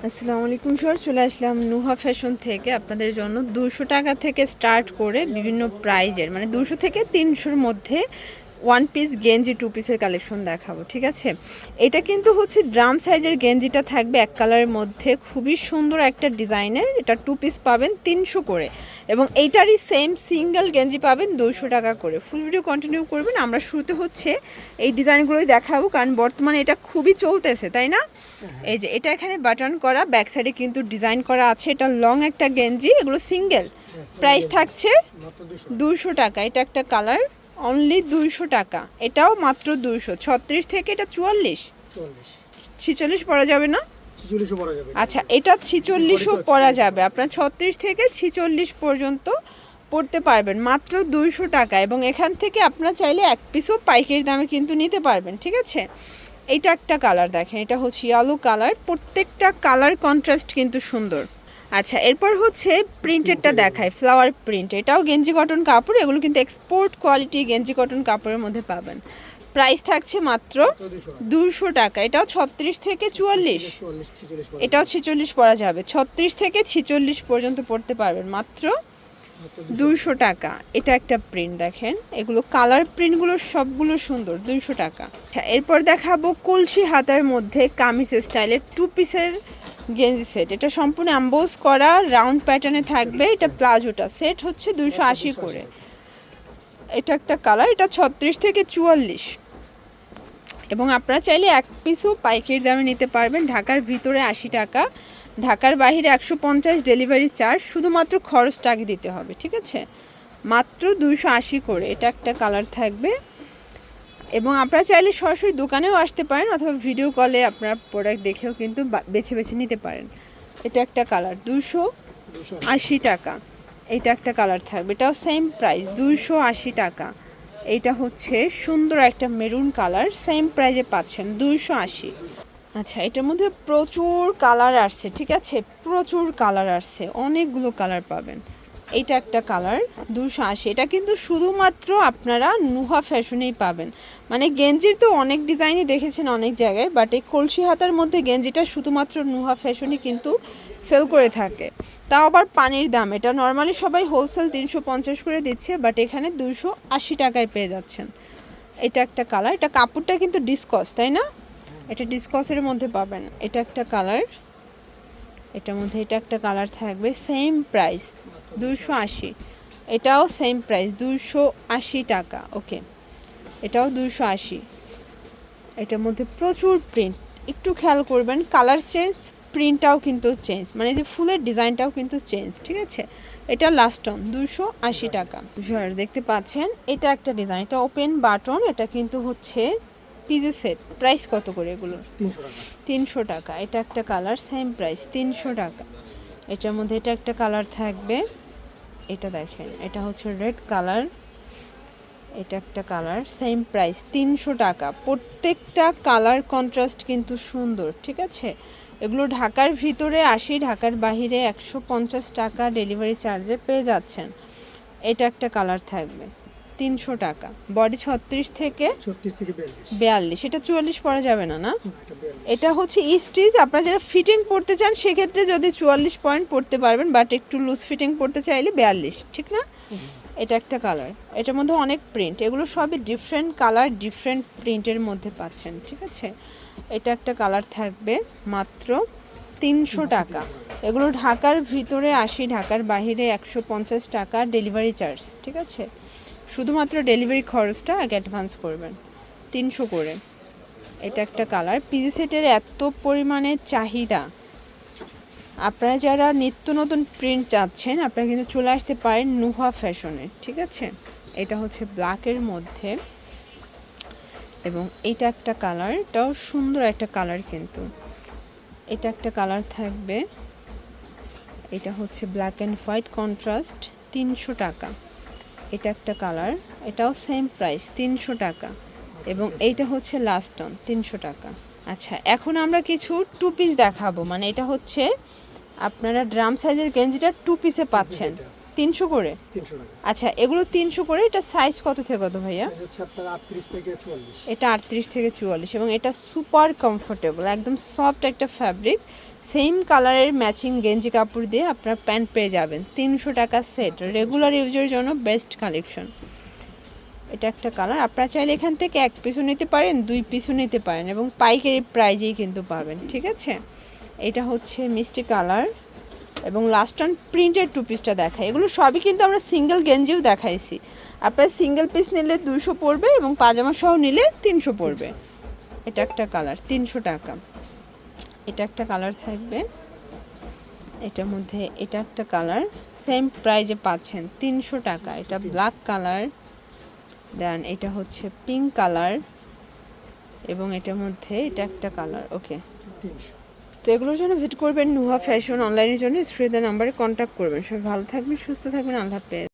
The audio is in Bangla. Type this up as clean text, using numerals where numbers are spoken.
আসসালামু আলাইকুম স্যার, চলে আসলাম নুহা ফ্যাশন থেকে আপনাদের জন্য 200 টাকা থেকে স্টার্ট করে বিভিন্ন প্রাইজের মানে 200 থেকে 300-র মধ্যে ওয়ান পিস গেঞ্জি টু পিসের কালেকশন দেখাবো। ঠিক আছে, এটা কিন্তু হচ্ছে ড্রাম সাইজের গেঞ্জিটা থাকবে এক কালারের মধ্যে, খুবই সুন্দর একটা ডিজাইনের। এটা টু পিস পাবেন 300 করে এবং এইটারই সেম সিঙ্গেল গেঞ্জি পাবেন 200 টাকা করে। ফুল ভিডিও কন্টিনিউ করবেন। আমরা শুরুতে হচ্ছে এই ডিজাইনগুলোই দেখাবো কারণ বর্তমানে এটা খুবই চলতেছে, তাই না? এই যে এটা এখানে বাটন করা, ব্যাক সাইডে কিন্তু ডিজাইন করা আছে। এটা লং একটা গেঞ্জি, এগুলো সিঙ্গেল। প্রাইস থাকছে 200 টাকা। এটা একটা কালার, অনলি 200 টাকা। এটাও মাত্র 200। 36 থেকে এটা 44 46 পরা যাবে না? আচ্ছা, এটা 46ও পরা যাবে। আপনার 36 থেকে 46 পর্যন্ত পড়তে পারবেন মাত্র 200 টাকা। এবং এখান থেকে আপনারা চাইলে এক পিসও পাইকারি দামে কিন্তু নিতে পারবেন। ঠিক আছে, এইটা একটা কালার দেখেন, এটা হচ্ছে ইয়েলো কালার। প্রত্যেকটা কালার কন্ট্রাস্ট কিন্তু সুন্দর। আচ্ছা, এরপর হচ্ছে প্রিন্টেডটা দেখায়, ফ্লাওয়ার প্রিন্ট। এটাও গেঞ্জি কটন কাপড়, এগুলো কিন্তু এক্সপোর্ট কোয়ালিটি গেঞ্জি কটন কাপড়ের মধ্যে পাবেন। প্রাইস থাকছে মাত্র 200 টাকা। এটাও 36 থেকে 44, এটাও 46 পরা যাবে। 36 থেকে 46 পর্যন্ত পড়তে পারবেন মাত্র 200 টাকা। এটা একটা প্রিন্ট দেখেন, এগুলো কালার প্রিন্টগুলো সবগুলো সুন্দর। 200 টাকা। আচ্ছা, এরপর দেখাবো কলসি হাতার মধ্যে কামিজ স্টাইলের টু পিসের গেঞ্জি সেট। এটা সম্পূর্ণ অ্যাম্বোজ করা রাউন্ড প্যাটার্নে থাকবে। এটা প্লাজোটা সেট হচ্ছে 280 করে। এটা একটা কালার, এটা 36 থেকে 44 এবং আপনারা চাইলে এক পিসও পাইকারি দামে নিতে পারবেন। ঢাকার ভিতরে 80 টাকা, ঢাকার বাইরে 150 ডেলিভারি চার্জ। শুধুমাত্র খরচটা আগে দিতে হবে। ঠিক আছে, মাত্র 280 করে। এটা একটা কালার থাকবে এবং আপনারা চাইলে সরাসরি দোকানেও আসতে পারেন অথবা ভিডিও কলে আপনারা প্রোডাক্ট দেখেও কিন্তু বেছে বেছে নিতে পারেন। এটা একটা কালার, 280 টাকা। এটা একটা কালার থাকবে, এটাও সেম প্রাইস 280 টাকা। এইটা হচ্ছে সুন্দর একটা মেরুন কালার, সেম প্রাইজে পাচ্ছেন 280। আচ্ছা, এটার মধ্যে প্রচুর কালার আসছে। ঠিক আছে, প্রচুর কালার আসছে, অনেকগুলো কালার পাবেন। এইটা একটা কালার, 280। এটা কিন্তু শুধুমাত্র আপনারা নুহা ফ্যাশনেই পাবেন। মানে গেঞ্জির তো অনেক ডিজাইনই দেখেছেন অনেক জায়গায়, বাট এই কলসি হাতার মধ্যে গেঞ্জিটা শুধুমাত্র নুহা ফ্যাশনই কিন্তু সেল করে থাকে। তাও আবার পানির দাম। এটা নর্মালি সবাই হোলসেল 350 করে দিচ্ছে, বাট এখানে 280 টাকায় পেয়ে যাচ্ছেন। এটা একটা কালার, এটা কাপড়টা কিন্তু ডিসকস, তাই না? এটা ডিসকসের মধ্যে পাবেন। এটা একটা কালার, এটার মধ্যে এটা একটা কালার থাকবে, সেম প্রাইস 280। এটাও সেম প্রাইস 280 টাকা। ওকে, এটাও 280। এটার মধ্যে প্রচুর প্রিন্ট, একটু খেয়াল করবেন, কালার চেঞ্জ, প্রিন্টটাও কিন্তু চেঞ্জ, মানে যে ফুলের ডিজাইনটাও কিন্তু চেঞ্জ। ঠিক আছে, এটা লাস্ট অন 280 টাকা। দেখতে পাচ্ছেন, এটা একটা ডিজাইন, এটা ওপেন বাটন। এটা কিন্তু হচ্ছে পিজি সেট। প্রাইস কত করে এগুলোর? 300 টাকা। এটা একটা কালার, সেম প্রাইস 300 টাকা। এটার মধ্যে এটা একটা কালার থাকবে, এটা দেখেন, এটা হচ্ছে রেড কালার। এটা একটা কালার, সেম প্রাইস 300 টাকা। প্রত্যেকটা কালার কন্ট্রাস্ট কিন্তু সুন্দর। ঠিক আছে, এগুলো ঢাকার ভিতরে 80, ঢাকার বাহিরে 150 টাকা ডেলিভারি চার্জে পেয়ে যাচ্ছেন। এটা একটা কালার থাকবে 300 টাকা। বডি 36 থেকে 42, এটা 44 পরা যাবে না, না? এটা হচ্ছে স্টিচ। আপনারা যারা ফিটিং পড়তে চান সেক্ষেত্রে যদি 44 পয়েন্ট পড়তে পারবেন, বাট একটু লুজ ফিটিং পড়তে চাইলে 42। ঠিক না? এটা একটা কালার, এটার মধ্যে অনেক প্রিন্ট, এগুলো সবই ডিফারেন্ট কালার, ডিফারেন্ট প্রিন্টের মধ্যে পাচ্ছেন। ঠিক আছে, এটা একটা কালার থাকবে মাত্র 300 টাকা। এগুলো ঢাকার ভিতরে 80, ঢাকার বাইরে 150 টাকা ডেলিভারি চার্জ। ঠিক আছে, শুধুমাত্র ডেলিভারি খরচটা আগে অ্যাডভান্স করবেন, 300 করে। এটা একটা কালার। পিজি সেটের এত পরিমাণে চাহিদা, আপনারা যারা নিত্য নতুন প্রিন্ট চাচ্ছেন আপনারা কিন্তু চলে আসতে পারেন নুহা ফ্যাশনে। ঠিক আছে, এটা হচ্ছে ব্ল্যাকের মধ্যে এবং এটা একটা কালার, এটাও সুন্দর একটা কালার কিন্তু। এটা একটা কালার থাকবে, এটা হচ্ছে ব্ল্যাক অ্যান্ড হোয়াইট কন্ট্রাস্ট, 300 টাকা। এটা একটা কালার, এটাও সেম প্রাইস 300 টাকা এবং এইটা হচ্ছে লাস্ট অন 300 টাকা। আচ্ছা, এখন আমরা কিছু টু পিস দেখাবো। মানে এটা হচ্ছে আপনারা ড্রাম সাইজের গেঞ্জিটা টু পিসে পাচ্ছেন 300 করে। আচ্ছা, এগুলো 300 করে। এটা সাইজ কত থেকে কত ভাইয়া? এটা 38 থেকে 44 এবং এটা সুপার কমফোর্টেবল, একদম সফট একটা ফ্যাব্রিক। সেম কালারের ম্যাচিং গেঞ্জি কাপড় দিয়ে আপনার প্যান্ট পেয়ে যাবেন। 300 টাকা সেট, রেগুলার ইউজের জন্য বেস্ট কালেকশন। এটা একটা কালার, আপনারা চাইলে এখান থেকে 1 পিসও নিতে পারেন, 2 পিসও নিতে পারেন এবং পাইকারি প্রাইজেই কিন্তু পাবেন, ঠিক আছে। এটা হচ্ছে মিষ্টি কালার এবং লাস্ট অন প্রিন্টেড 2 পিসটা দেখাই। এগুলো সবই কিন্তু আমরা সিঙ্গেল গেঞ্জিও দেখাইছি। আপনার সিঙ্গেল পিস নিলে 200 পড়বে এবং পাজামা সহ নিলে 300 পড়বে। এটা একটা কালার 300 টাকা। এটা একটা কালার থাকবে, এটার মধ্যে এটা একটা কালার সেম প্রাইজে পাচ্ছেন 300 টাকা। এটা ব্ল্যাক কালার, দেন এটা হচ্ছে পিঙ্ক কালার এবং এটার মধ্যে এটা একটা কালার। ওকে, তো এগুলোর জন্য ভিজিট করবেন নুহা ফ্যাশন। অনলাইনের জন্য স্ক্রিনের নাম্বারে কন্ট্যাক্ট করবেন। সবাই ভালো থাকবেন, সুস্থ থাকবেন, আল্লাহ হাফেজ।